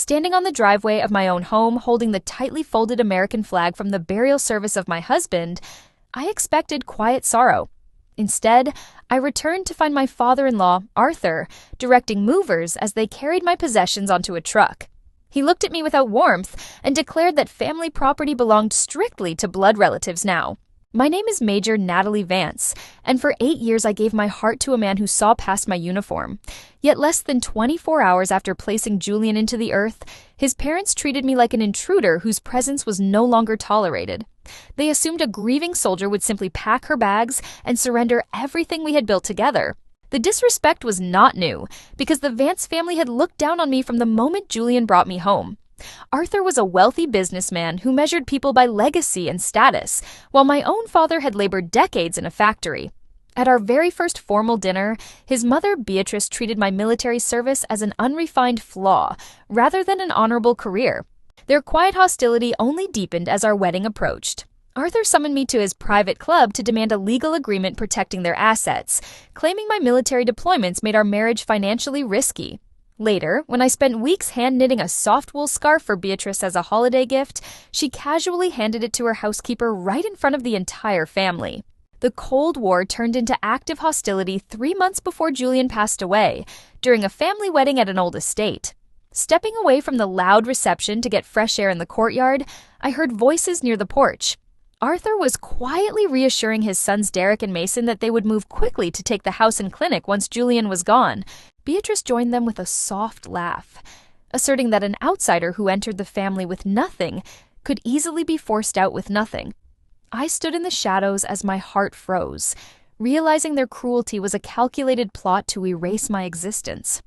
Standing on the driveway of my own home, holding the tightly folded American flag from the burial service of my husband, I expected quiet sorrow. Instead, I returned to find my father-in-law, Arthur, directing movers as they carried my possessions onto a truck. He looked at me without warmth and declared that family property belonged strictly to blood relatives now. My name is Major Natalie Vance, and for 8 years I gave my heart to a man who saw past my uniform. Yet less than 24 hours after placing Julian into the earth, his parents treated me like an intruder whose presence was no longer tolerated. They assumed a grieving soldier would simply pack her bags and surrender everything we had built together. The disrespect was not new, because the Vance family had looked down on me from the moment Julian brought me home. Arthur was a wealthy businessman who measured people by legacy and status, while my own father had labored decades in a factory. At our very first formal dinner, his mother, Beatrice, treated my military service as an unrefined flaw, rather than an honorable career. Their quiet hostility only deepened as our wedding approached. Arthur summoned me to his private club to demand a legal agreement protecting their assets, claiming my military deployments made our marriage financially risky. Later, when I spent weeks hand-knitting a soft wool scarf for Beatrice as a holiday gift, she casually handed it to her housekeeper right in front of the entire family. The Cold War turned into active hostility 3 months before Julian passed away, during a family wedding at an old estate. Stepping away from the loud reception to get fresh air in the courtyard, I heard voices near the porch. Arthur was quietly reassuring his sons Derek and Mason that they would move quickly to take the house and clinic once Julian was gone. Beatrice joined them with a soft laugh, asserting that an outsider who entered the family with nothing could easily be forced out with nothing. I stood in the shadows as my heart froze, realizing their cruelty was a calculated plot to erase my existence.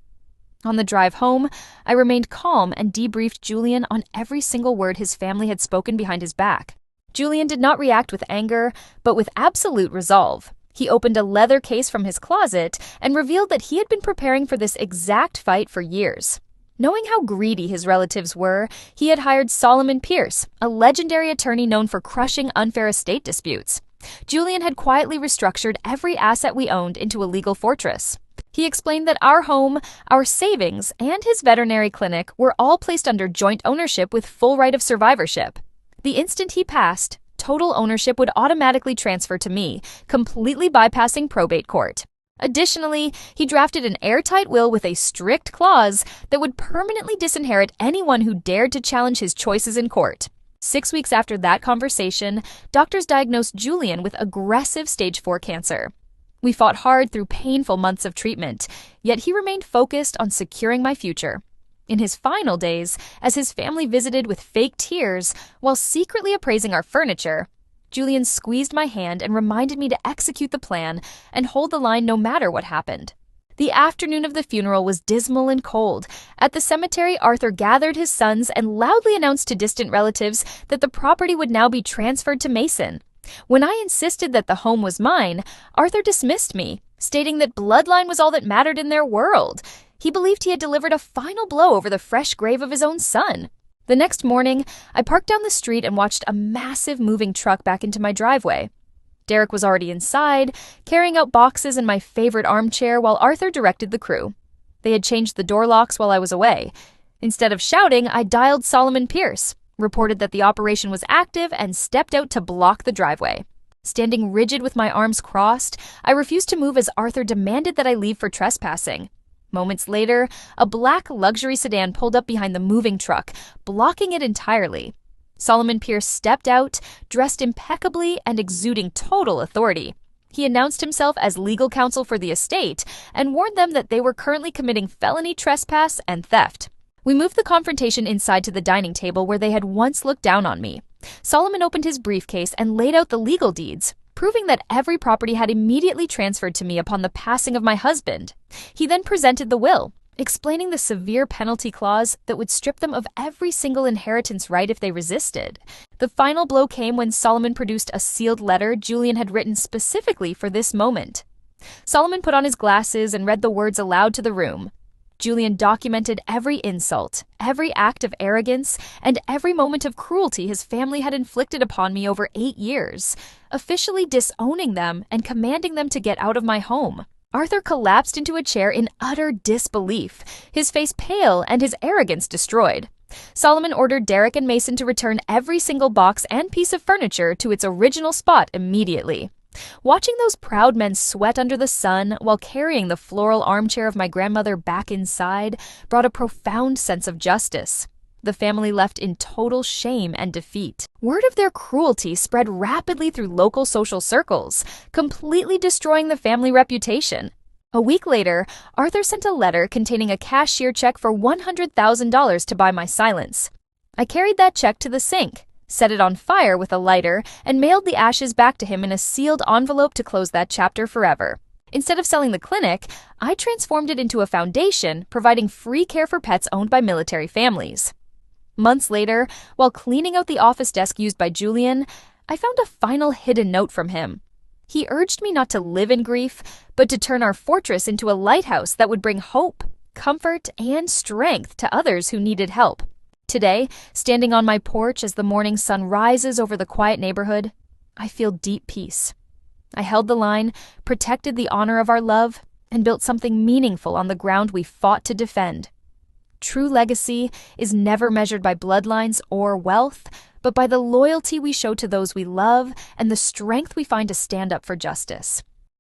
On the drive home, I remained calm and debriefed Julian on every single word his family had spoken behind his back. Julian did not react with anger, but with absolute resolve. He opened a leather case from his closet and revealed that he had been preparing for this exact fight for years. Knowing how greedy his relatives were, he had hired Solomon Pierce, a legendary attorney known for crushing unfair estate disputes. Julian had quietly restructured every asset we owned into a legal fortress. He explained that our home, our savings, and his veterinary clinic were all placed under joint ownership with full right of survivorship. The instant he passed, total ownership would automatically transfer to me, completely bypassing probate court. Additionally, he drafted an airtight will with a strict clause that would permanently disinherit anyone who dared to challenge his choices in court. 6 weeks after that conversation, doctors diagnosed Julian with aggressive stage 4 cancer. We fought hard through painful months of treatment, yet he remained focused on securing my future. In his final days, as his family visited with fake tears while secretly appraising our furniture, Julian squeezed my hand and reminded me to execute the plan and hold the line no matter what happened. The afternoon of the funeral was dismal and cold. At the cemetery, Arthur gathered his sons and loudly announced to distant relatives that the property would now be transferred to Mason. When I insisted that the home was mine, Arthur dismissed me, stating that Bloodline was all that mattered in their world. He believed he had delivered a final blow over the fresh grave of his own son. The next morning, I parked down the street and watched a massive moving truck back into my driveway. Derek was already inside, carrying out boxes in my favorite armchair while Arthur directed the crew. They had changed the door locks while I was away. Instead of shouting, I dialed Solomon Pierce, reported that the operation was active, and stepped out to block the driveway. Standing rigid with my arms crossed, I refused to move as Arthur demanded that I leave for trespassing. Moments later, a black luxury sedan pulled up behind the moving truck, blocking it entirely. Solomon Pierce stepped out, dressed impeccably and exuding total authority. He announced himself as legal counsel for the estate and warned them that they were currently committing felony trespass and theft. We moved the confrontation inside to the dining table where they had once looked down on me. Solomon opened his briefcase and laid out the legal deeds, proving that every property had immediately transferred to me upon the passing of my husband. He then presented the will, explaining the severe penalty clause that would strip them of every single inheritance right if they resisted. The final blow came when Solomon produced a sealed letter Julian had written specifically for this moment. Solomon put on his glasses and read the words aloud to the room. Julian documented every insult, every act of arrogance, and every moment of cruelty his family had inflicted upon me over 8 years, officially disowning them and commanding them to get out of my home. Arthur collapsed into a chair in utter disbelief, his face pale and his arrogance destroyed. Solomon ordered Derek and Mason to return every single box and piece of furniture to its original spot immediately. Watching those proud men sweat under the sun while carrying the floral armchair of my grandmother back inside brought a profound sense of justice. The family left in total shame and defeat. Word of their cruelty spread rapidly through local social circles, completely destroying the family reputation. A week later, Arthur sent a letter containing a cashier check for $100,000 to buy my silence. I carried that check to the sink, set it on fire with a lighter, and mailed the ashes back to him in a sealed envelope to close that chapter forever. Instead of selling the clinic, I transformed it into a foundation providing free care for pets owned by military families. Months later, while cleaning out the office desk used by Julian, I found a final hidden note from him. He urged me not to live in grief, but to turn our fortress into a lighthouse that would bring hope, comfort, and strength to others who needed help. Today, standing on my porch as the morning sun rises over the quiet neighborhood, I feel deep peace. I held the line, protected the honor of our love, and built something meaningful on the ground we fought to defend. True legacy is never measured by bloodlines or wealth, but by the loyalty we show to those we love and the strength we find to stand up for justice.